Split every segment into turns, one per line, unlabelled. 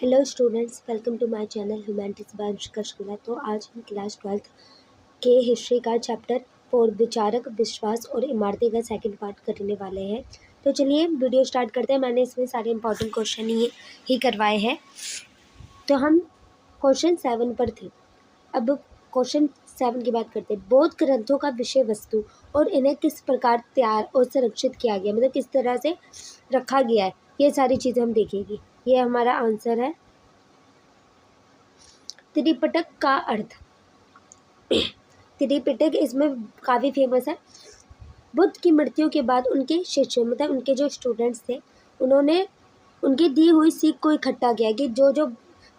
Hello students, welcome to my channel humanities by Anushka Shukla. तो आज हम क्लास 12th के हिस्ट्री का चैप्टर 4 विचारक, विश्वास और इमारतें का सेकंड पार्ट करने वाले हैं। तो चलिए वीडियो स्टार्ट करते हैं। मैंने इसमें सारे इंपॉर्टेंट क्वेश्चन ही करवाए हैं। तो हम क्वेश्चन 7 पर थे। अब क्वेश्चन 7 की बात करते हैं। बौद्ध ग्रंथों का विषय वस्तु और इन्हें किस प्रकार तैयार और संरक्षित किया गया, मतलब किस तरह से रखा गया है, ये सारी चीज़ें हम देखेंगे। ये हमारा आंसर है। त्रिपिटक का अर्थ। त्रिपिटक इसमें काफ़ी फेमस है। बुद्ध की मृत्यु के बाद उनके शिष्य, मतलब उनके जो स्टूडेंट्स थे, उन्होंने उनकी दी हुई सीख को इकट्ठा किया कि जो जो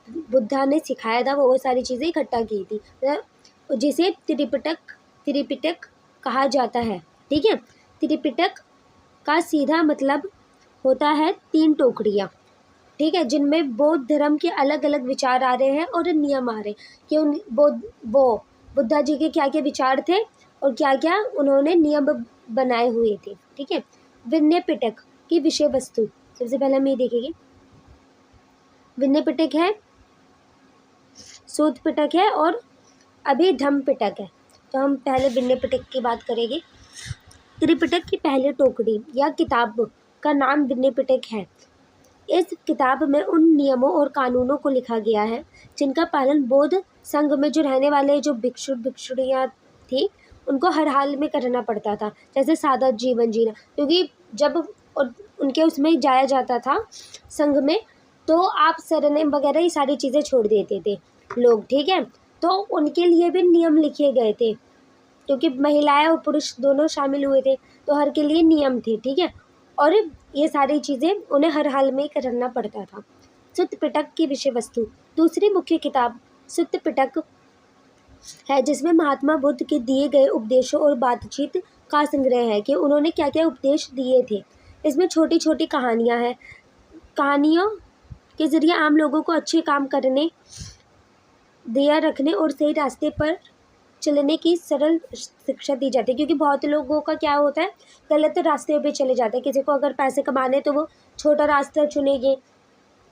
बुद्धा ने सिखाया था वो सारी चीज़ें इकट्ठा की थी, मतलब जिसे त्रिपिटक कहा जाता है। ठीक है, त्रिपिटक का सीधा मतलब होता है 3 टोकरियाँ। ठीक है, जिनमें बौद्ध धर्म के अलग अलग विचार आ रहे हैं और नियम आ रहे हैं कि उन बुद्धा जी के क्या क्या विचार थे और क्या क्या उन्होंने नियम बनाए हुए थे। ठीक है, विनय पिटक की विषय वस्तु। सबसे पहले हम ये देखेंगे। विनय पिटक है, सूत पिटक है और अभिधम्म पिटक है। तो हम पहले विनय पिटक की बात करेंगे। त्रिपिटक की पहली टोकरी या किताब का नाम विनय पिटक है। इस किताब में उन नियमों और कानूनों को लिखा गया है जिनका पालन बौद्ध संघ में जो रहने वाले जो भिक्षुणियाँ थी उनको हर हाल में करना पड़ता था, जैसे सादा जीवन जीना। क्योंकि जब उनके उसमें जाया जाता था संघ में, तो आप सरनेम वगैरह ये सारी चीज़ें छोड़ देते थे लोग। ठीक है, तो उनके लिए भी नियम लिखे गए थे, क्योंकि महिलाएं और पुरुष दोनों शामिल हुए थे, तो हर के लिए नियम थे। ठीक है, और ये सारी चीज़ें उन्हें हर हाल में करना पड़ता था। सुत्त पिटक की विषय वस्तु। दूसरी मुख्य किताब सुत्त पिटक है, जिसमें महात्मा बुद्ध के दिए गए उपदेशों और बातचीत का संग्रह है कि उन्होंने क्या क्या उपदेश दिए थे। इसमें छोटी छोटी कहानियाँ हैं। कहानियों के जरिए आम लोगों को अच्छे काम करने, दया रखने और सही रास्ते पर चलने की सरल शिक्षा दी जाती है। क्योंकि बहुत लोगों का क्या होता है, गलत रास्ते पे चले जाते हैं। किसी को अगर पैसे कमाने तो वो छोटा रास्ता चुनेंगे,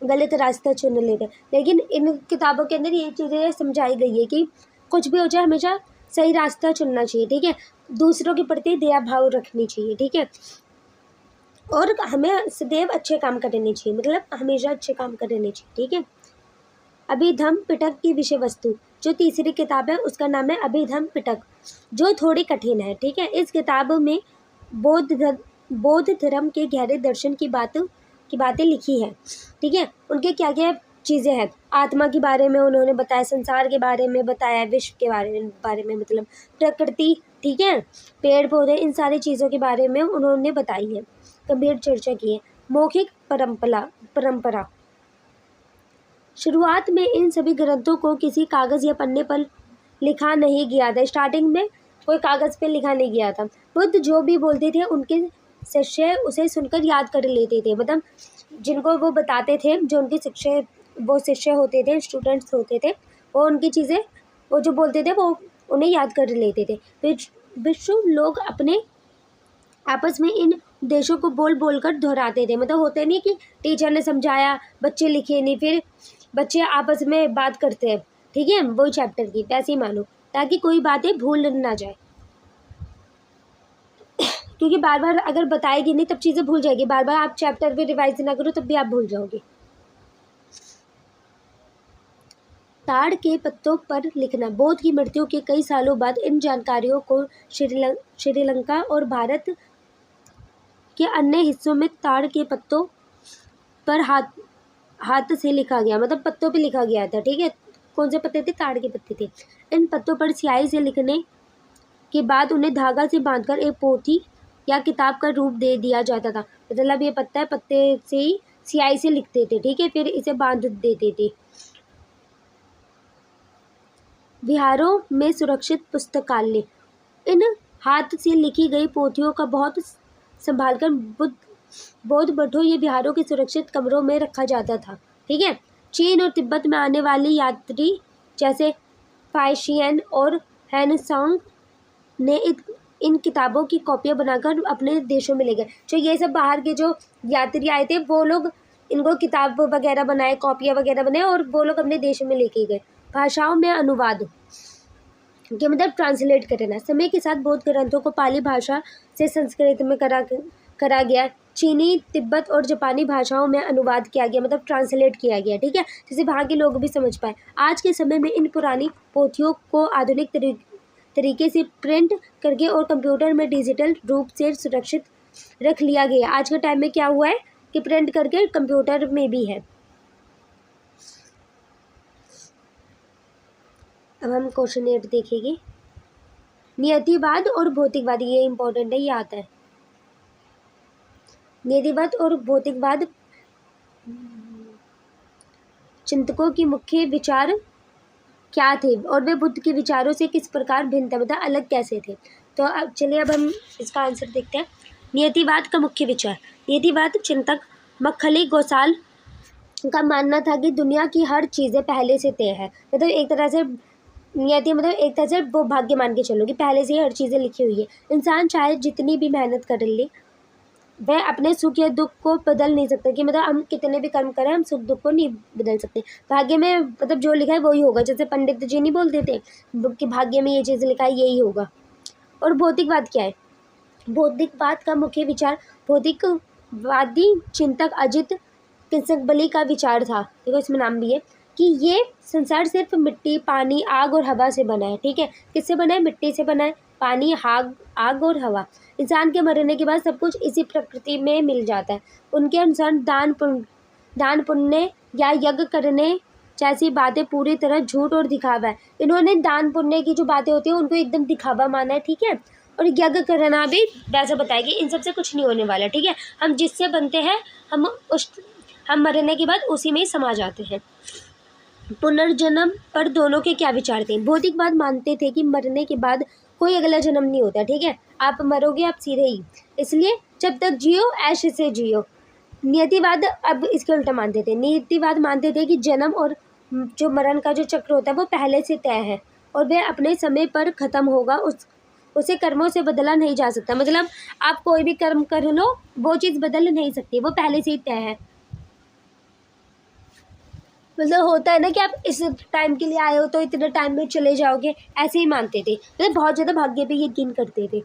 गलत रास्ता चुन लेते हैं। लेकिन इन किताबों के अंदर ये चीज़ें समझाई गई है कि कुछ भी हो जाए हमेशा सही रास्ता चुनना चाहिए। ठीक है, दूसरों के प्रति दया भाव रखनी चाहिए। ठीक है, और हमें सदैव अच्छे काम करने चाहिए, मतलब हमेशा अच्छे काम करने चाहिए। ठीक है, अभिधम्म पिटक की विषय वस्तु। जो तीसरी किताब है उसका नाम है अभिधम्म पिटक, जो थोड़ी कठिन है। ठीक है, इस किताब में बौद्ध धर्म के गहरे दर्शन की बातें लिखी है। ठीक है, उनके क्या क्या चीज़ें हैं, आत्मा के बारे में उन्होंने बताया, संसार के बारे में बताया, विश्व के बारे में मतलब प्रकृति, ठीक है, पेड़ पौधे, इन सारी चीज़ों के बारे में उन्होंने बताई है, गंभीर चर्चा की है। मौखिक परंपरा। शुरुआत में इन सभी ग्रंथों को किसी कागज़ या पन्ने पर लिखा नहीं गया था। स्टार्टिंग में कोई कागज़ पे लिखा नहीं गया था। बुद्ध जो भी बोलते थे उनके शिष्य उसे सुनकर याद कर लेते थे, मतलब जिनको वो बताते थे, जो उनके शिष्य होते थे, स्टूडेंट्स होते थे, वो उनकी चीज़ें, वो जो बोलते थे वो उन्हें याद कर लेते थे। फिर विश्व लोग अपने आपस में इन देशों को बोल बोल कर दोहराते थे। मतलब होते नहीं कि टीचर ने समझाया, बच्चे लिखे नहीं, फिर बच्चे आपस में बात करते हैं। ठीक है, वही चैप्टर की वैसे ही मानो, ताकि कोई बातें भूल ना जाए। क्योंकि बार बार अगर बताएगी नहीं तब चीज़ें भूल जाएगी। बार बार आप चैप्टर भी रिवाइज ना करो तब भी आप भूल जाओगे। ताड़ के पत्तों पर लिखना। बौद्ध की मृत्यु के कई सालों बाद इन जानकारियों को श्रीलंका और भारत के अन्य हिस्सों में ताड़ के पत्तों पर हाथ से लिखा गया, मतलब पत्तों पे लिखा गया था। ठीक है, कौन से पत्ते थे? ताड़ के पत्ते थे। इन पत्तों पर स्याही से लिखने के बाद उन्हें धागा से बांधकर एक पोथी या किताब का रूप दे दिया जाता था। मतलब ये पत्ता है, पत्ते से ही स्याही से लिखते थे। ठीक है, फिर इसे बांध देते थे। विहारों में सुरक्षित पुस्तकालय। इन हाथ से लिखी गई पोथियों का बहुत संभालकर बौद्ध मठों या विहारों के सुरक्षित कमरों में रखा जाता था। ठीक है, चीन और तिब्बत में आने वाली यात्री जैसे फाइशियन और हैनसांग ने इन किताबों की कॉपियां बनाकर अपने देशों में ले गए। जो ये सब बाहर के जो यात्री आए थे वो लोग इनको किताब वगैरह बनाए, कॉपियाँ वगैरह बनाए और वो लोग अपने देश में लेके गए। भाषाओं में अनुवाद के मतलब ट्रांसलेट करना। समय के साथ बौद्ध ग्रंथों को पाली भाषा से संस्कृत में करा गया। चीनी, तिब्बत और जापानी भाषाओं में अनुवाद किया गया, मतलब ट्रांसलेट किया गया, ठीक है, जिससे वहाँ के लोग भी समझ पाए। आज के समय में इन पुरानी पोथियों को आधुनिक तरीके से प्रिंट करके और कंप्यूटर में डिजिटल रूप से सुरक्षित रख लिया गया। आज के टाइम में क्या हुआ है कि प्रिंट करके कंप्यूटर में भी है। अब हम क्वेश्चन 8 देखेंगे। नियतिवाद और भौतिकवाद, ये इंपॉर्टेंट है, ये आता है। नियतिवाद और भौतिकवाद चिंतकों की मुख्य विचार क्या थे और वे बुद्ध के विचारों से किस प्रकार भिन्न थे, मतलब अलग कैसे थे। तो अब चलिए अब हम इसका आंसर देखते हैं। नियतिवाद का मुख्य विचार। नियतिवाद चिंतक मक्खली गोसाल का मानना था कि दुनिया की हर चीज़ें पहले से तय है, मतलब एक तरह से नियति मतलब एक तरह से वो भाग्य मान के चलो कि पहले से ही हर चीज़ें लिखी हुई है। इंसान चाहे जितनी भी मेहनत कर ले, वह अपने सुख या दुख को बदल नहीं सकता, कि मतलब हम कितने भी कर्म करें हम सुख दुख को नहीं बदल सकते। भाग्य में मतलब जो लिखा है वही होगा, जैसे पंडित जी नहीं बोलते थे कि भाग्य में ये चीज़ लिखा है यही होगा। और भौतिकवाद क्या है? भौतिकवाद का मुख्य विचार भौतिकवादी चिंतक अजित किंसकबली का विचार था, देखो इसमें नाम भी है, कि ये संसार सिर्फ मिट्टी, पानी, आग और हवा से बना है, ठीक है। किससे बना है? मिट्टी से बना है, पानी, आग और हवा। इंसान के मरने के बाद सब कुछ इसी प्रकृति में मिल जाता है। उनके अनुसार दान पुण्य या यज्ञ करने जैसी बातें पूरी तरह झूठ और दिखावा है। इन्होंने दान पुण्य की जो बातें होती हैं उनको एकदम दिखावा माना है, ठीक है। और यज्ञ करना भी वैसा बताया कि इन सबसे कुछ नहीं होने वाला, ठीक है। हम जिससे बनते हैं हम मरने के बाद उसी में ही समा जाते हैं। पुनर्जन्म पर दोनों के क्या विचार थे? भौतिकवाद मानते थे कि मरने के बाद कोई अगला जन्म नहीं होता, ठीक है, आप मरोगे आप सीधे ही, इसलिए जब तक जियो ऐश से जियो। नियतिवाद अब इसके उल्टा मानते थे। नियतिवाद मानते थे कि जन्म और जो मरण का जो चक्र होता है वो पहले से तय है और वह अपने समय पर खत्म होगा, उसे कर्मों से बदला नहीं जा सकता। मतलब आप कोई भी कर्म कर लो वो चीज़ बदल नहीं सकती, वो पहले से ही तय है। मतलब होता है ना कि आप इस टाइम के लिए आए हो तो इतने टाइम में चले जाओगे, ऐसे ही मानते थे, मतलब बहुत ज़्यादा भाग्य पे यकीन करते थे।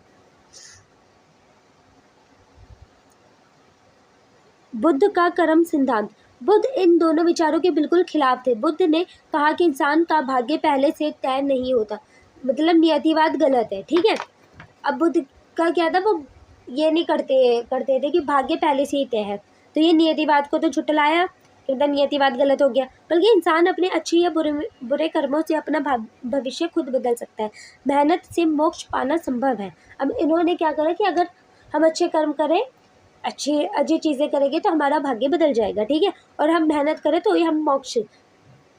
बुद्ध का कर्म सिद्धांत। बुद्ध इन दोनों विचारों के बिल्कुल खिलाफ थे। बुद्ध ने कहा कि इंसान का भाग्य पहले से तय नहीं होता, मतलब नियतिवाद गलत है, ठीक है। अब बुद्ध का क्या था, वो ये नहीं करते थे कि भाग्य पहले से ही तय है, तो ये नियतिवाद को तो झुटलाया, मतलब नियतिवाद गलत हो गया। बल्कि इंसान अपने अच्छे या बुरे कर्मों से अपना भविष्य खुद बदल सकता है। मेहनत से मोक्ष पाना संभव है। अब इन्होंने क्या करा कि अगर हम अच्छे कर्म करें, अच्छी चीज़ें करेंगे तो हमारा भाग्य बदल जाएगा, ठीक है, और हम मेहनत करें तो ही हम मोक्ष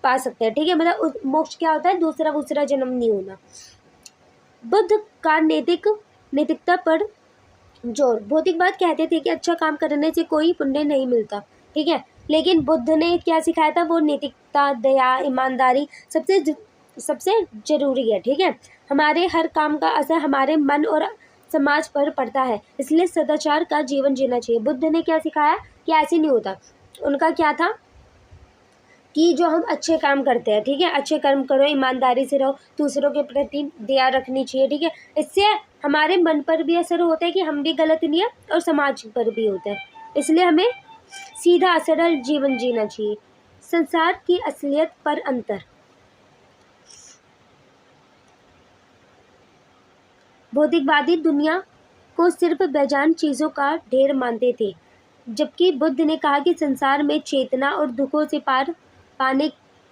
पा सकते हैं, ठीक है। मतलब मोक्ष क्या होता है? दूसरा जन्म नहीं होना। बुद्ध का नैतिकता पर जोर। भौतिकवाद कहते थे कि अच्छा काम करने से कोई पुण्य नहीं मिलता, ठीक है, लेकिन बुद्ध ने क्या सिखाया था? वो नैतिकता, दया, ईमानदारी सबसे जरूरी है, ठीक है। हमारे हर काम का असर हमारे मन और समाज पर पड़ता है, इसलिए सदाचार का जीवन जीना चाहिए। बुद्ध ने क्या सिखाया कि ऐसे नहीं होता। उनका क्या था कि जो हम अच्छे काम करते हैं, ठीक है, अच्छे कर्म करो, ईमानदारी से रहो, दूसरों के प्रति दया रखनी चाहिए, ठीक है। इससे हमारे मन पर भी असर होता है कि हम भी गलत नहीं है और समाज पर भी होता है, इसलिए हमें सीधा सरल जीवन जीना चाहिए। संसार की असलियत पर अंतर। भौतिकवादी दुनिया को सिर्फ बेजान चीज़ों का ढेर मानते थे, जबकि बुद्ध ने कहा कि संसार में चेतना और दुखों से पार पाने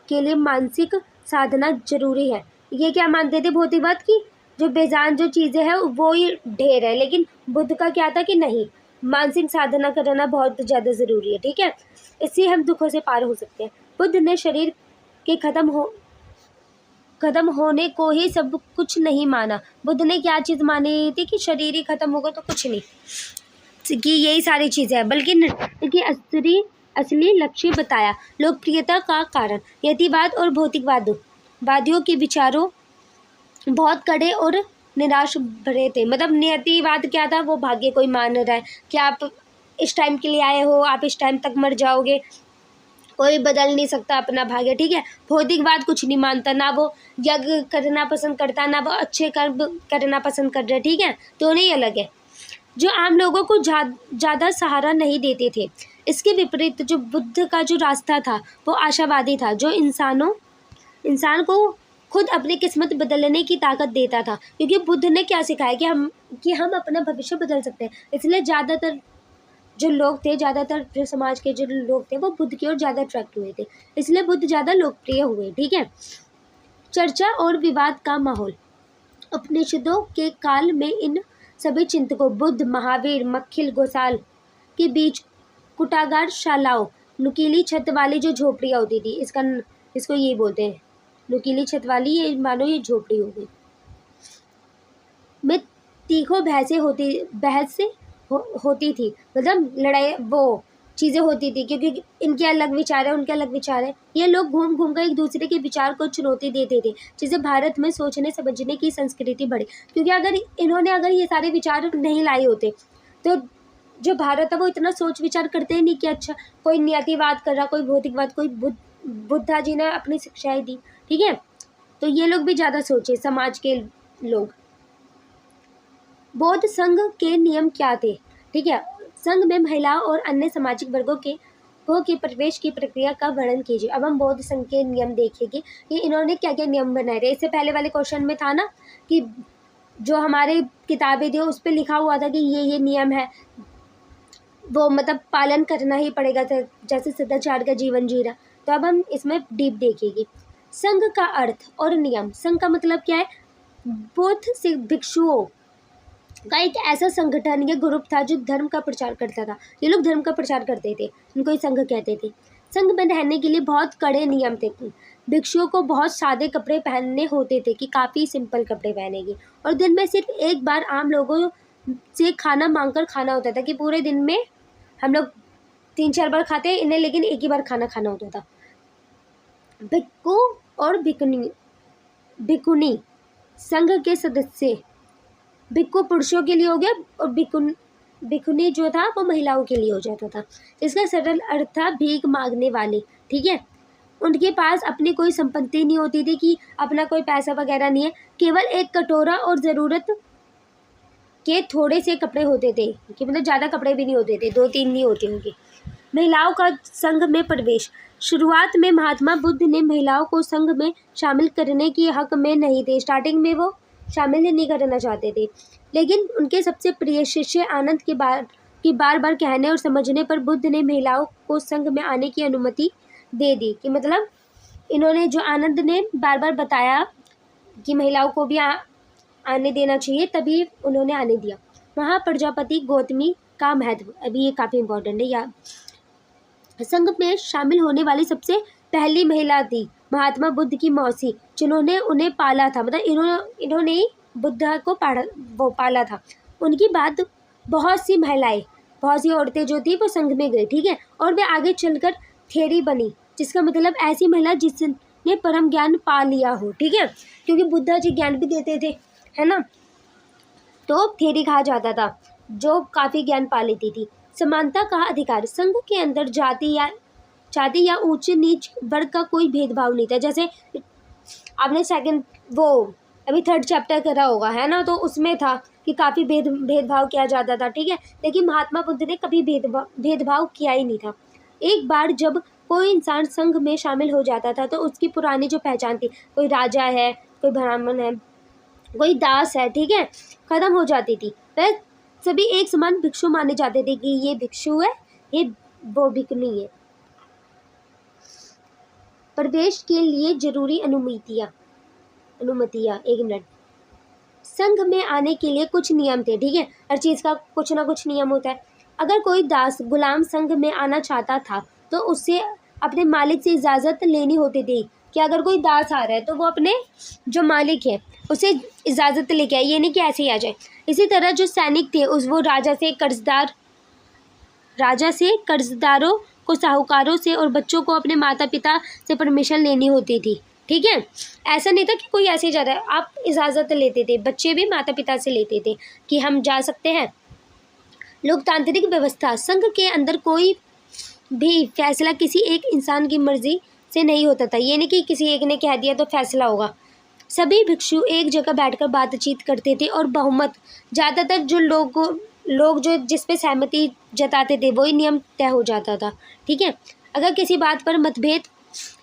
के लिए मानसिक साधना जरूरी है। ये क्या मानते थे भौतिकवाद की? जो बेजान जो चीज़ें हैं वो ही ढेर है, लेकिन बुद्ध का क्या था कि नहीं, मानसिक साधना करना बहुत ज़्यादा ज़रूरी है, ठीक है, इससे हम दुखों से पार हो सकते हैं। बुद्ध ने शरीर के खत्म होने को ही सब कुछ नहीं माना। बुद्ध ने क्या चीज़ मानी थी कि शरीर ही खत्म होगा तो कुछ नहीं, कि यही सारी चीज़ें हैं, बल्कि असली लक्ष्य बताया। लोकप्रियता का कारण। यतिवाद और भौतिकवादियों के विचारों बहुत कड़े और निराश भरे थे। मतलब नियतिवाद क्या था? वो भाग्य को ही मान रहा है कि आप इस टाइम के लिए आए हो, आप इस टाइम तक मर जाओगे, कोई बदल नहीं सकता अपना भाग्य, ठीक है। भौतिकवाद कुछ नहीं मानता, ना वो यज्ञ करना पसंद करता, ना वो अच्छे कर्म करना पसंद कर रहा, ठीक है। दोनों ही अलग है। जो आम लोगों को ज़्यादा सहारा नहीं देते थे। इसके विपरीत जो बुद्ध का जो रास्ता था वो आशावादी था, जो इंसान को खुद अपनी किस्मत बदलने की ताकत देता था। क्योंकि बुद्ध ने क्या सिखाया कि हम अपना भविष्य बदल सकते हैं। इसलिए ज़्यादातर जो समाज के जो लोग थे वो बुद्ध की ओर ज़्यादा अट्रैक्ट हुए थे, इसलिए बुद्ध ज़्यादा लोकप्रिय हुए, ठीक है। चर्चा और विवाद का माहौल। उपनिषदों के काल में इन सभी चिंतकों बुद्ध, महावीर, मक्खिल गोसाल के बीच कुटागार शालाओं, नुकीली छत वाली जो झोपड़ियाँ होती थी, इसको ये बोलते हैं नुकीली छत वाली, ये मानो ये झोपड़ी हो गई, में तीखों बहस होती थी, मतलब लड़ाई वो चीज़ें होती थी, क्योंकि इनके अलग विचार है, उनके अलग विचार है। ये लोग घूम घूम कर एक दूसरे के विचार को चुनौती देते थे, जिससे भारत में सोचने समझने की संस्कृति बढ़ी। क्योंकि अगर ये सारे विचार नहीं लाए होते तो जो भारत है वो इतना सोच विचार करते ही नहीं कि अच्छा कोई नियतिवाद कर रहा, कोई भौतिकवाद, कोई बुद्धा जी ने अपनी शिक्षाएं दी, ठीक है। तो ये लोग भी ज़्यादा सोचे, समाज के लोग। बौद्ध संघ के नियम क्या थे, ठीक है। संघ में महिलाओं और अन्य सामाजिक वर्गों के प्रवेश की प्रक्रिया का वर्णन कीजिए। अब हम बौद्ध संघ के नियम देखेंगे कि इन्होंने क्या क्या नियम बनाए थे। इससे पहले वाले क्वेश्चन में था ना कि जो हमारे किताबें थी उस पर लिखा हुआ था कि ये नियम है, वो मतलब पालन करना ही पड़ेगा, जैसे सदाचार का जीवन जी रहा। तो अब हम इसमें डीप देखेंगे। संघ का अर्थ और नियम। संघ का मतलब क्या है? बौद्ध सिख भिक्षुओं का एक ऐसा संगठन या ग्रुप था जो धर्म का प्रचार करता था। ये लोग धर्म का प्रचार करते थे, इनको ही संघ कहते थे। संघ में रहने के लिए बहुत कड़े नियम थे। भिक्षुओं को बहुत सादे कपड़े पहनने होते थे, कि काफ़ी सिंपल कपड़े पहनेगी, और दिन में सिर्फ एक बार आम लोगों से खाना मांगकर खाना होता था। कि पूरे दिन में हम लोग 3-4 बार खाते हैं इन्हें, लेकिन एक ही बार खाना खाना होता था। भिक्खु और भिक्खुनी संघ के सदस्य। भिक्खु पुरुषों के लिए हो गया और भिक्खुनी जो था वो महिलाओं के लिए हो जाता था। इसका सरल अर्थ था भीख मांगने वाले, ठीक है। उनके पास अपनी कोई संपत्ति नहीं होती थी, कि अपना कोई पैसा वगैरह नहीं है, केवल एक कटोरा और ज़रूरत के थोड़े से कपड़े होते थे, कि मतलब ज़्यादा कपड़े भी नहीं होते थे, 2-3 नहीं होते होंगे। महिलाओं का संघ में प्रवेश। शुरुआत में महात्मा बुद्ध ने महिलाओं को संघ में शामिल करने के हक में नहीं थे। स्टार्टिंग में वो शामिल ही नहीं करना चाहते थे, लेकिन उनके सबसे प्रिय शिष्य आनंद के बार बार कहने और समझने पर बुद्ध ने महिलाओं को संघ में आने की अनुमति दे दी। कि मतलब इन्होंने जो आनंद ने बार बार बताया कि महिलाओं को भी आने देना चाहिए, तभी उन्होंने आने दिया। वहाँ प्रजापति गौतमी का महत्व, अभी ये काफ़ी इम्पोर्टेंट है। या संघ में शामिल होने वाली सबसे पहली महिला थी महात्मा बुद्ध की मौसी, जिन्होंने उन्हें पाला था। मतलब इन्होंने ही बुद्ध को पाला था। उनकी बाद बहुत सी औरतें जो थी वो संघ में गई, ठीक है। और वे आगे चलकर थेरी बनी, जिसका मतलब ऐसी महिला जिसने परम ज्ञान पा लिया हो, ठीक है। क्योंकि बुद्धा जी ज्ञान भी देते थे, है ना, तो थेरी कहा जाता था, जो काफ़ी ज्ञान पा लेती थी। समानता का अधिकार। संघ के अंदर जाति या ऊंच नीच वर्ग का कोई भेदभाव नहीं था। जैसे आपने अभी 3rd चैप्टर करा होगा, है ना, तो उसमें था कि काफ़ी भेदभाव किया जाता था, ठीक है। लेकिन महात्मा बुद्ध ने कभी भेदभाव किया ही नहीं था। एक बार जब कोई इंसान संघ में शामिल हो जाता था तो उसकी पुरानी जो पहचान थी, कोई राजा है, कोई ब्राह्मण है, कोई दास है, ठीक है, खत्म हो जाती थी। वह सभी एक समान भिक्षु माने जाते थे, कि ये भिक्षु है, ये वो भिक्षुनी है। प्रवेश के लिए जरूरी अनुमतियाँ। एक मिनट। संघ में आने के लिए कुछ नियम थे, ठीक है। हर चीज़ का कुछ ना कुछ नियम होता है। अगर कोई दास गुलाम संघ में आना चाहता था तो उससे अपने मालिक से इजाज़त लेनी होती थी। कि अगर कोई दास आ रहा है तो वो अपने जो मालिक है उसे इजाज़त लेके आए, ये नहीं कि ऐसे ही आ जाए। इसी तरह जो सैनिक थे वो राजा से कर्जदारों को, साहूकारों से, और बच्चों को अपने माता पिता से परमिशन लेनी होती थी, ठीक है। ऐसा नहीं था कि कोई ऐसे ही जा रहा है, आप इजाज़त लेते थे। बच्चे भी माता पिता से लेते थे कि हम जा सकते हैं। लोकतांत्रिक व्यवस्था, संघ के अंदर कोई भी फैसला किसी एक इंसान की मर्जी से नहीं होता था। ये नहीं कि किसी एक ने कह दिया तो फैसला होगा। सभी भिक्षु एक जगह बैठकर बातचीत करते थे और बहुमत ज़्यादातर जो लोग जो जिस पे सहमति जताते थे वही नियम तय हो जाता था। ठीक है, अगर किसी बात पर मतभेद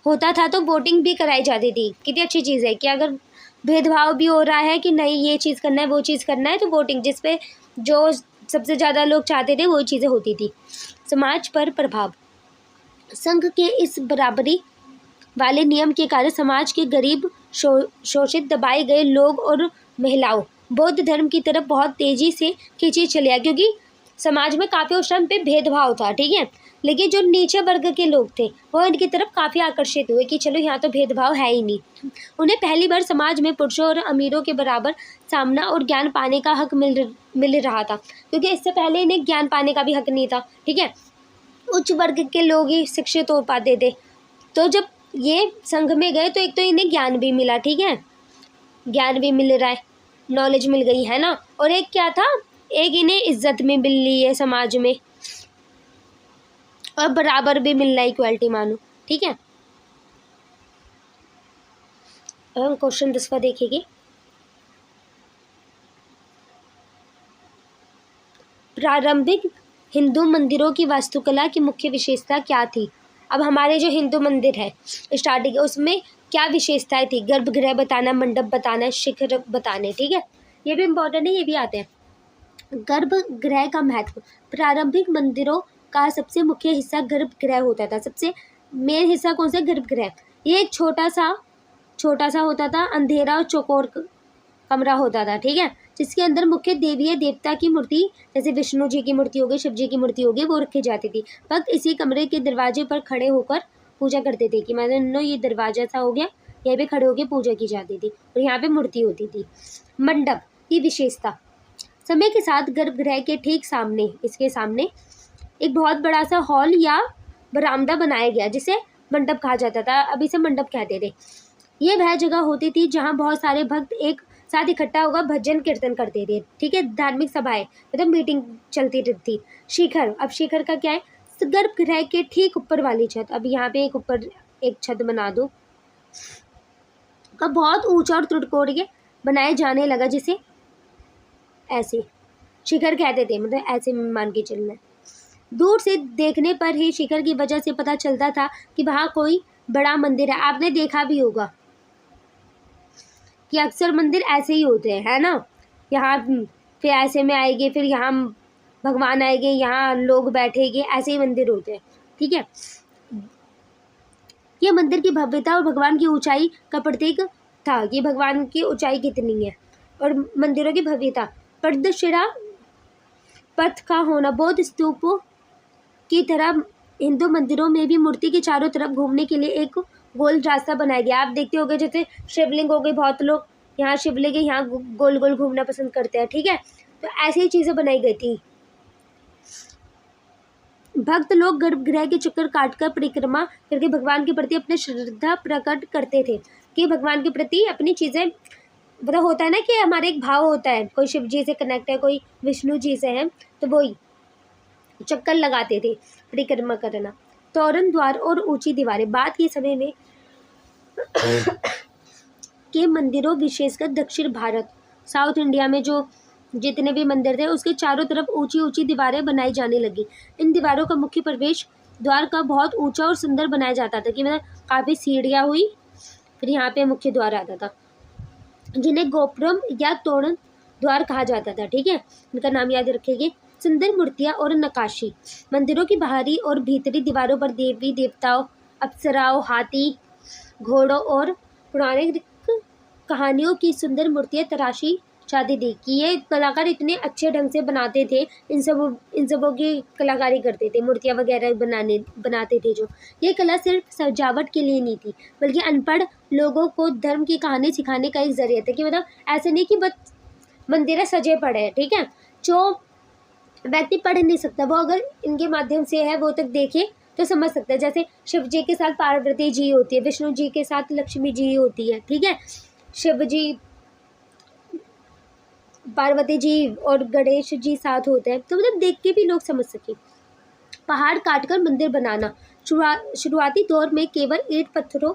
होता था तो वोटिंग भी कराई जाती थी। कितनी अच्छी चीज़ है कि अगर भेदभाव भी हो रहा है कि नहीं ये चीज़ करना है वो चीज़ करना है, तो वोटिंग जिस पे जो सबसे ज़्यादा लोग चाहते थे वही चीज़ें होती थी। समाज पर प्रभाव, संघ के इस बराबरी वाले नियम के कारण समाज के गरीब, शोषित, दबाए गए लोग और महिलाओं बौद्ध धर्म की तरफ बहुत तेजी से खींची चले आए, क्योंकि समाज में काफ़ी उस टाइम पे भेदभाव था। ठीक है, लेकिन जो नीचे वर्ग के लोग थे वो इनकी तरफ काफ़ी आकर्षित हुए कि चलो यहाँ तो भेदभाव है ही नहीं। उन्हें पहली बार समाज में पुरुषों और अमीरों के बराबर सामना और ज्ञान पाने का हक मिल रहा था, क्योंकि इससे पहले इन्हें ज्ञान पाने का भी हक नहीं था। ठीक है, उच्च वर्ग के लोग ही शिक्षित हो पाते थे। तो जब ये संघ में गए तो एक तो इन्हें ज्ञान भी मिला। ठीक है, ज्ञान भी मिल रहा है, नॉलेज मिल गई है ना, और एक क्या था, एक इन्हें इज्जत में मिल रही है समाज में, और बराबर भी मिल रहा है, इक्वालिटी मानो। ठीक है, अब हम क्वेश्चन 10वां देखेंगे। प्रारंभिक हिंदू मंदिरों की वास्तुकला की मुख्य विशेषता क्या थी? अब हमारे जो हिंदू मंदिर है स्टार्टिंग उसमें क्या विशेषताएं थी? गर्भगृह बताना, मंडप बताना, शिखर बताने। ठीक है, ये भी इम्पोर्टेंट है, ये भी आते हैं। गर्भगृह का महत्व, प्रारंभिक मंदिरों का सबसे मुख्य हिस्सा गर्भगृह होता था। सबसे मेन हिस्सा कौन सा? गर्भगृह। ये एक छोटा सा होता था, अंधेरा और चौकोर कमरा होता था। ठीक है, जिसके अंदर मुख्य देवी देवता की मूर्ति, जैसे विष्णु जी की मूर्ति हो गई, शिव जी की मूर्ति हो गई, वो रखी जाती थी। भक्त इसी कमरे के दरवाजे पर खड़े होकर पूजा करते थे कि मतलब ये दरवाजा सा हो गया, यहाँ पे खड़े होकर पूजा की जाती थी और यहाँ पे मूर्ति होती थी। मंडप की विशेषता, समय के साथ गर्भगृह के ठीक सामने, इसके सामने एक बहुत बड़ा सा हॉल या बरामदा बनाया गया जिसे मंडप कहा जाता था। अभी से मंडप कहते थे। ये वह जगह होती थी जहाँ बहुत सारे भक्त एक साथ इकट्ठा होकर भजन कीर्तन करते थे। ठीक है, धार्मिक सभाएं मतलब मीटिंग चलती रहती थी। शिखर, अब शिखर का क्या है? गर्भगृह के ठीक ऊपर वाली छत। अब यहाँ पे एक ऊपर एक छत बना दो, का बहुत ऊंचा और त्रिकोणीय बनाया जाने लगा, जिसे ऐसे शिखर कहते थे, मतलब ऐसे मान के चलना है। दूर से देखने पर ही शिखर की वजह से पता चलता था कि वहाँ कोई बड़ा मंदिर है। आपने देखा भी होगा कि अक्सर मंदिर ऐसे ही होते हैं, है ना, यहाँ फिर ऐसे में आएंगे, फिर यहाँ भगवान आएंगे, यहाँ लोग बैठेंगे, ऐसे ही मंदिर होते हैं। ठीक है, ये मंदिर की भव्यता और भगवान की ऊंचाई का प्रतीक था कि भगवान की ऊंचाई कितनी है और मंदिरों की भव्यता। प्रदक्षिणा पथ का होना, बौद्ध स्तूपों की तरह हिंदू मंदिरों में भी मूर्ति के चारों तरफ घूमने के लिए एक गोल रास्ता बनाया गया। आप देखते होंगे जैसे शिवलिंग हो गई, बहुत लोग यहाँ शिवलिंग यहाँ गोल गोल घूमना पसंद करते हैं। ठीक है, तो ऐसी ही चीज़ें बनाई गई थी। भक्त लोग गर्भगृह के चक्कर काटकर परिक्रमा करके भगवान के प्रति अपनी श्रद्धा प्रकट करते थे कि भगवान के प्रति अपनी चीज़ें, मतलब होता है ना कि हमारे एक भाव होता है, कोई शिव जी से कनेक्ट है, कोई विष्णु जी से है, तो वही चक्कर लगाते थे, परिक्रमा करना। तोरण द्वार और ऊंची दीवारें, बाद के समय में के मंदिरों, विशेषकर दक्षिण भारत, साउथ इंडिया में जो जितने भी मंदिर थे उसके चारों तरफ ऊंची ऊंची दीवारें बनाई जाने लगी। इन दीवारों का मुख्य प्रवेश द्वार का बहुत ऊंचा और सुंदर बनाया जाता था कि मतलब काफ़ी सीढ़ियाँ हुई, फिर यहाँ पे मुख्य द्वार आता था जिन्हें गोपुरम या तोरण द्वार कहा जाता था। ठीक है, इनका नाम याद रखेंगे। सुंदर मूर्तियाँ और नक्काशी, मंदिरों की बाहरी और भीतरी दीवारों पर देवी देवताओं, अप्सराओं, हाथी, घोड़ों और पौराणिक कहानियों की सुंदर मूर्तियाँ तराशी जाती थी कि ये कलाकार इतने अच्छे ढंग से बनाते थे, इन सबों की कलाकारी करते थे, मूर्तियाँ वगैरह बनाते थे। जो ये कला सिर्फ सजावट के लिए नहीं थी बल्कि अनपढ़ लोगों को धर्म की कहानी सिखाने का एक जरिया था कि मतलब ऐसे नहीं कि बस मंदिर सजे पड़े हैं। ठीक है, जो व्यक्ति पढ़ नहीं सकता वो अगर इनके माध्यम से है वो तक देखे तो समझ सकता है। जैसे शिव जी के साथ पार्वती जी होती है, विष्णु जी के साथ लक्ष्मी जी होती है। ठीक है, शिव जी पार्वती जी और गणेश जी साथ होते हैं, तो मतलब देख के भी लोग समझ सके। पहाड़ काटकर मंदिर बनाना, शुरुआती दौर में केवल ईंट पत्थरों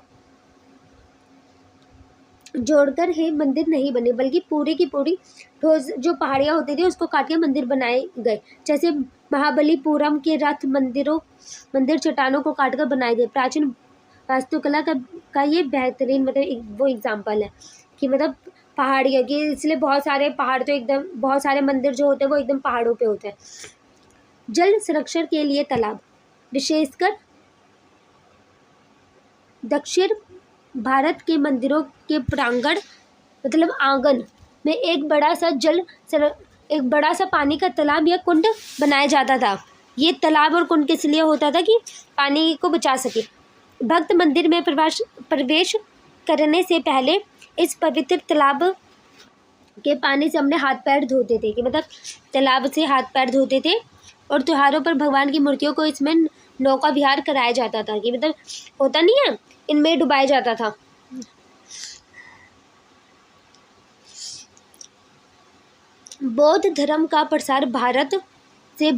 जोड़कर ही मंदिर नहीं बने, बल्कि पूरी की पूरी ठोस जो पहाड़ियाँ होती थी उसको काट के मंदिर बनाए गए। जैसे महाबलीपुरम के रथ मंदिर चट्टानों को काटकर बनाए गए। प्राचीन वास्तुकला का ये बेहतरीन मतलब वो एग्जाम्पल है कि मतलब पहाड़ियों की, इसलिए बहुत सारे पहाड़ तो एकदम, बहुत सारे मंदिर जो होते हैं वो एकदम पहाड़ों पे होते हैं। जल संरक्षण के लिए तालाब, विशेषकर दक्षिण भारत के मंदिरों के प्रांगण मतलब आंगन में एक बड़ा सा पानी का तालाब या कुंड बनाया जाता था। ये तालाब और कुंड किस लिए होता था? कि पानी को बचा सके। भक्त मंदिर में प्रवेश करने से पहले इस पवित्र तालाब के पानी से अपने हाथ पैर धोते थे, कि मतलब तालाब से हाथ पैर धोते थे। और त्योहारों पर भगवान की मूर्तियों को इसमें नौका विहार कराया जाता था, कि मतलब होता नहीं है, इनमें डुबाया जाता था। बौद्ध धर्म का प्रसार भारत से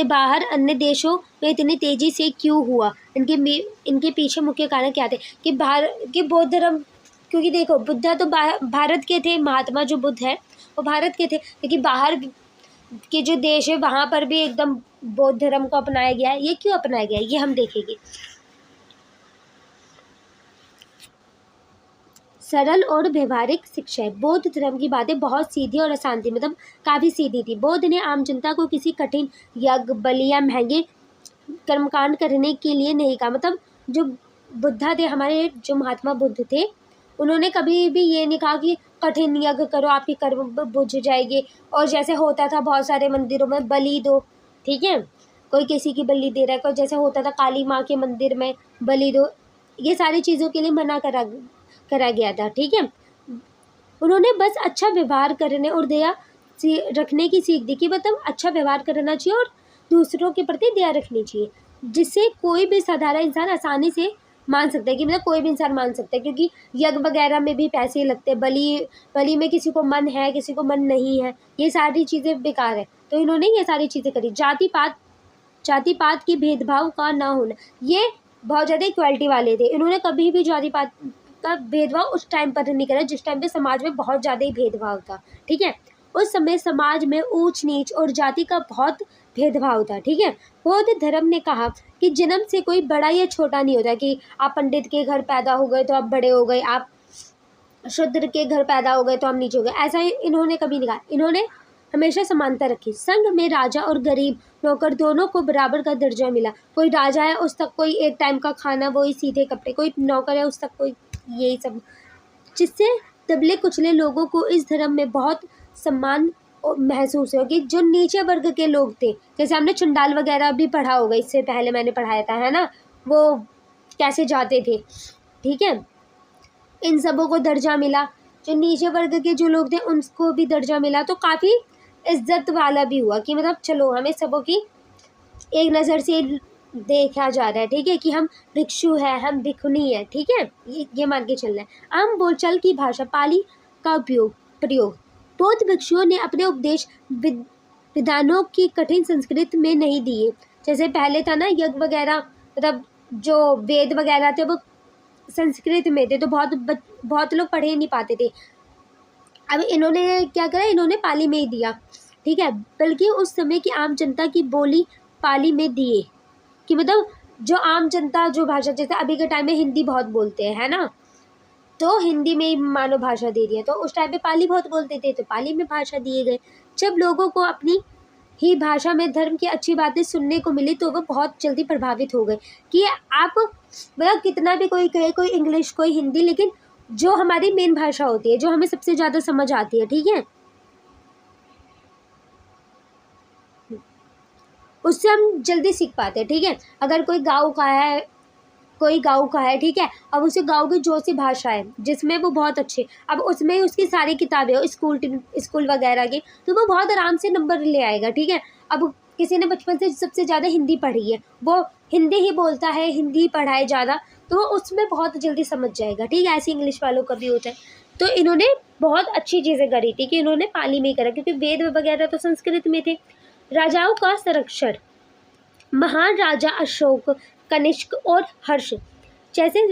बाहर अन्य देशों में इतनी तेजी से क्यों हुआ? इनके पीछे मुख्य कारण क्या थे? कि बौद्ध धर्म, क्योंकि देखो बुद्धा तो भारत के थे, महात्मा जो बुद्ध है वो भारत के थे, लेकिन बाहर के जो देश है वहाँ पर भी एकदम बौद्ध धर्म को अपनाया गया है। ये क्यों अपनाया गया है ये हम देखेंगे। सरल और व्यवहारिक शिक्षा है। बौद्ध धर्म की बातें बहुत सीधी और आसान थी, मतलब काफ़ी सीधी थी। बौद्ध ने आम जनता को किसी कठिन यज्ञ, बलि या महंगे कर्मकांड करने के लिए नहीं कहा। मतलब जो बुद्धा थे, हमारे जो महात्मा बुद्ध थे, उन्होंने कभी भी ये नहीं कहा कि कठिन यज्ञ करो आपकी कर्म बुझ जाएंगे। और जैसे होता था बहुत सारे मंदिरों में बलि दो, ठीक है, कोई किसी की बलि दे रहा है, कोई जैसे होता था काली माँ के मंदिर में बलि दो, ये सारी चीज़ों के लिए मना करा गया था, ठीक है। उन्होंने बस अच्छा व्यवहार करने और दया रखने की सीख दी, कि मतलब अच्छा व्यवहार करना चाहिए और दूसरों के प्रति दया रखनी चाहिए, जिससे कोई भी साधारण इंसान आसानी से मान सकता है, कि मतलब कोई भी इंसान मान सकता है। क्योंकि यज्ञ वगैरह में भी पैसे लगते हैं, बलि में किसी को मन है किसी को मन नहीं है, ये सारी चीज़ें बेकार है। तो इन्होंने ये सारी चीज़ें करी। जाति पात की भेदभाव का ना होना, ये बहुत ज़्यादा इक्वालिटी वाले थे। इन्होंने कभी भी जाति पात का भेदभाव उस टाइम पर नहीं करा जिस टाइम पे समाज में बहुत ज़्यादा ही भेदभाव था, ठीक है। उस समय समाज में ऊंच नीच और जाति का बहुत भेदभाव था, ठीक है। बौद्ध धर्म ने कहा कि जन्म से कोई बड़ा या छोटा नहीं होता, कि आप पंडित के घर पैदा हो गए तो आप बड़े हो गए, आप शूद्र के घर पैदा हो गए तो आप नीचे हो गए, ऐसा इन्होंने कभी नहीं कहा। इन्होंने हमेशा समानता रखी। संघ में राजा और गरीब नौकर दोनों को बराबर का दर्जा मिला। कोई राजा है उस तक कोई एक टाइम का खाना, वही सीधे कपड़े, कोई नौकर है उस तक कोई यही सब, जिससे दबले कुचले लोगों को इस धर्म में बहुत सम्मान महसूस हो, कि जो नीचे वर्ग के लोग थे, जैसे हमने चंडाल वगैरह भी पढ़ा होगा, इससे पहले मैंने पढ़ाया था, है ना, वो कैसे जाते थे, ठीक है। इन सबों को दर्जा मिला, जो नीचे वर्ग के जो लोग थे उनको भी दर्जा मिला, तो काफ़ी इज्जत वाला भी हुआ, कि मतलब चलो हमें सबों की एक नज़र से देखा जा रहा है, ठीक है, कि हम भिक्षु है, हम भिक्षुनी है, ठीक है, ये मान के चलना है। आम बोलचाल की भाषा पाली का प्रयोग बौद्ध भिक्षुओं ने अपने उपदेश विधानों की कठिन संस्कृत में नहीं दिए। जैसे पहले था ना यज्ञ वगैरह, मतलब जो वेद वगैरह थे वो संस्कृत में थे, तो बहुत लोग पढ़े नहीं पाते थे। अब इन्होंने क्या करा, इन्होंने पाली में ही दिया, ठीक है, बल्कि उस समय की आम जनता की बोली पाली में दिए, कि मतलब जो आम जनता जो भाषा, जैसे अभी के टाइम में हिंदी बहुत बोलते हैं, है ना, तो हिंदी में ही मानो भाषा दे दिया। तो उस टाइम पे पाली बहुत बोलते थे तो पाली में भाषा दिए गए। जब लोगों को अपनी ही भाषा में धर्म की अच्छी बातें सुनने को मिली तो वो बहुत जल्दी प्रभावित हो गए, कि आप मतलब कितना भी कोई कहे, कोई इंग्लिश कोई हिंदी, लेकिन जो हमारी मेन भाषा होती है, जो हमें सबसे ज़्यादा समझ आती है, ठीक है, उससे हम जल्दी सीख पाते हैं, ठीक है। अगर कोई गाँव का है, ठीक है, अब उसे गाँव की जो सी भाषा है जिसमें वो बहुत अच्छे, अब उसमें उसकी सारी किताबें हो स्कूल वगैरह की, तो वो बहुत आराम से नंबर ले आएगा, ठीक है। अब किसी ने बचपन से सबसे ज़्यादा हिंदी पढ़ी है, वो हिंदी ही बोलता है, हिंदी पढ़ा है ज़्यादा, तो उसमें बहुत जल्दी समझ जाएगा, ठीक है। ऐसे इंग्लिश वालों का भी होता है। तो इन्होंने बहुत अच्छी चीज़ें करी थी कि इन्होंने पाली में ही करा, क्योंकि वेद वगैरह तो संस्कृत में थे। राजाओं का संरक्षण, महान राजा अशोक, कनिष्क और हर्ष जैसे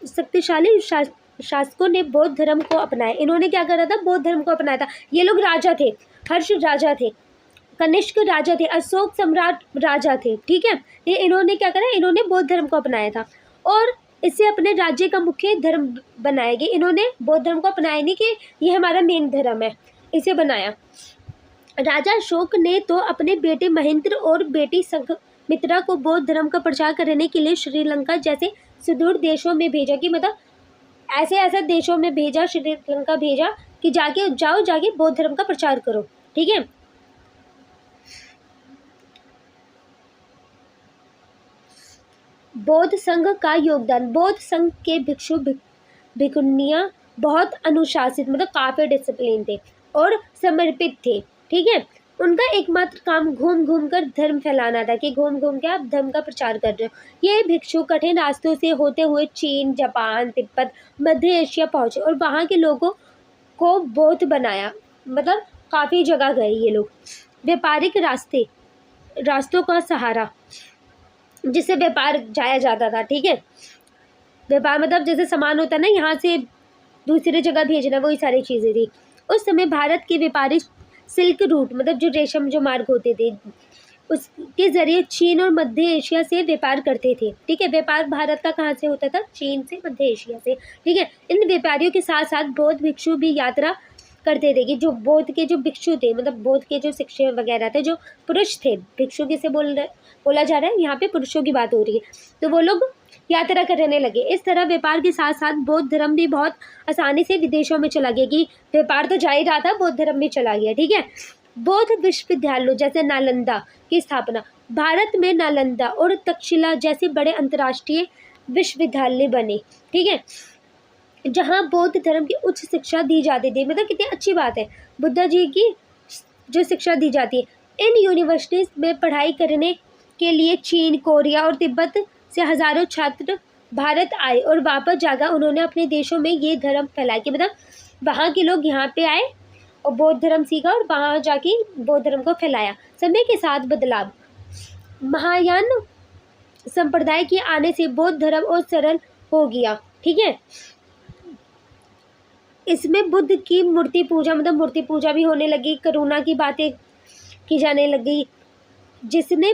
शक्तिशाली शासकों ने बौद्ध धर्म को अपनाया। इन्होंने क्या करा था? बौद्ध धर्म को अपनाया था। ये लोग राजा थे, हर्ष राजा थे, कनिष्क राजा थे, अशोक सम्राट राजा थे, ठीक है। ये इन्होंने क्या करा? इन्होंने बौद्ध धर्म को अपनाया था और इसे अपने राज्य का मुख्य धर्म बनाया गया। इन्होंने बौद्ध धर्म को अपनाया नहीं कि ये हमारा मेन धर्म है, इसे बनाया। राजा अशोक ने तो अपने बेटे महेंद्र और बेटी संघमित्रा को बौद्ध धर्म का प्रचार करने के लिए श्रीलंका जैसे सुदूर देशों में भेजा, कि मतलब ऐसे ऐसे देशों में भेजा, श्रीलंका भेजा कि जाके बौद्ध धर्म का प्रचार करो, ठीक है। बौद्ध संघ का योगदान, बौद्ध संघ के भिक्षु भिक्षुनियां बहुत अनुशासित, मतलब काफी डिसिप्लिन थे और समर्पित थे, ठीक है। उनका एकमात्र काम घूम घूम कर धर्म फैलाना था, कि घूम घूम के आप धर्म का प्रचार कर रहे हो। ये भिक्षु कठिन रास्तों से होते हुए चीन, जापान, तिब्बत, मध्य एशिया पहुंचे और वहाँ के लोगों को बौद्ध बनाया, मतलब काफ़ी जगह गए ये लोग। व्यापारिक रास्तों का सहारा, जिससे व्यापार जाया जाता था, ठीक है। व्यापार मतलब जैसे सामान होता है ना, यहाँ से दूसरी जगह भेजना, वही सारी चीज़ें थी। उस समय भारत के व्यापारी सिल्क रूट, मतलब जो रेशम जो मार्ग होते थे, उसके ज़रिए चीन और मध्य एशिया से व्यापार करते थे, ठीक है। व्यापार भारत का कहाँ से होता था? चीन से, मध्य एशिया से, ठीक है। इन व्यापारियों के साथ साथ बौद्ध भिक्षु भी यात्रा करते थे, कि जो बौद्ध के जो भिक्षु थे, मतलब बौद्ध के जो शिक्षक वगैरह थे, जो पुरुष थे, भिक्षु किसे बोला जा रहा है यहाँ पे, पुरुषों की बात हो रही है, तो वो लोग यात्रा करने लगे। इस तरह व्यापार के साथ साथ बौद्ध धर्म भी बहुत आसानी से विदेशों में चला गया, कि व्यापार तो जा ही रहा था, बौद्ध धर्म भी चला गया, ठीक है। बौद्ध विश्वविद्यालयों जैसे नालंदा की स्थापना, भारत में नालंदा और तक्षशिला जैसे बड़े अंतर्राष्ट्रीय विश्वविद्यालय बने, ठीक है, जहाँ बौद्ध धर्म की उच्च शिक्षा दी जाती थी। मतलब कितनी अच्छी बात है, बुद्धा जी की जो शिक्षा दी जाती है। इन यूनिवर्सिटीज़ में पढ़ाई करने के लिए चीन, कोरिया और तिब्बत से हज़ारों छात्र भारत आए और वापस जाकर उन्होंने अपने देशों में ये धर्म फैलाया, कि मतलब वहाँ के लोग यहाँ पे आए और बौद्ध धर्म सीखा और वहाँ जाके बौद्ध धर्म को फैलाया। समय के साथ बदलाव, महायान संप्रदाय के आने से बौद्ध धर्म और सरल हो गया, ठीक है। इसमें बुद्ध की मूर्ति पूजा, मतलब मूर्ति पूजा भी होने लगी, करुणा की बातें की जाने लगी, जिसने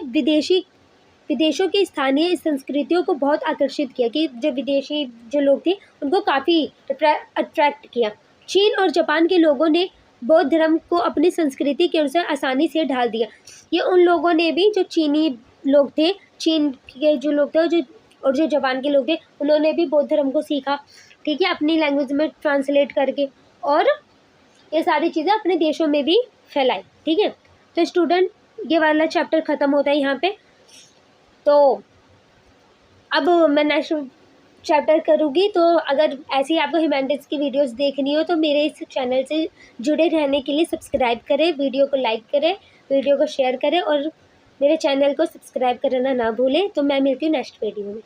विदेशों की स्थानीय संस्कृतियों को बहुत आकर्षित किया, कि जो विदेशी जो लोग थे उनको काफ़ी अट्रैक्ट किया। चीन और जापान के लोगों ने बौद्ध धर्म को अपनी संस्कृति के अनुसार आसानी से ढाल दिया। ये उन लोगों ने भी, जो चीनी लोग थे, चीन के जो लोग थे और जो जापान के लोग थे, उन्होंने भी बौद्ध धर्म को सीखा, ठीक है, अपनी लैंग्वेज में ट्रांसलेट करके, और ये सारी चीज़ें अपने देशों में भी फैलाई, ठीक है। तो स्टूडेंट, ये वाला चैप्टर ख़त्म होता है यहाँ पे। तो अब मैं नेक्स्ट चैप्टर करूँगी। तो अगर ऐसी आपको ह्यूमैनिटीज़ की वीडियोस देखनी हो तो मेरे इस चैनल से जुड़े रहने के लिए सब्सक्राइब करें, वीडियो को लाइक करें, वीडियो को शेयर करें और मेरे चैनल को सब्सक्राइब करना ना भूलें। तो मैं मिलती हूँ नेक्स्ट वीडियो में।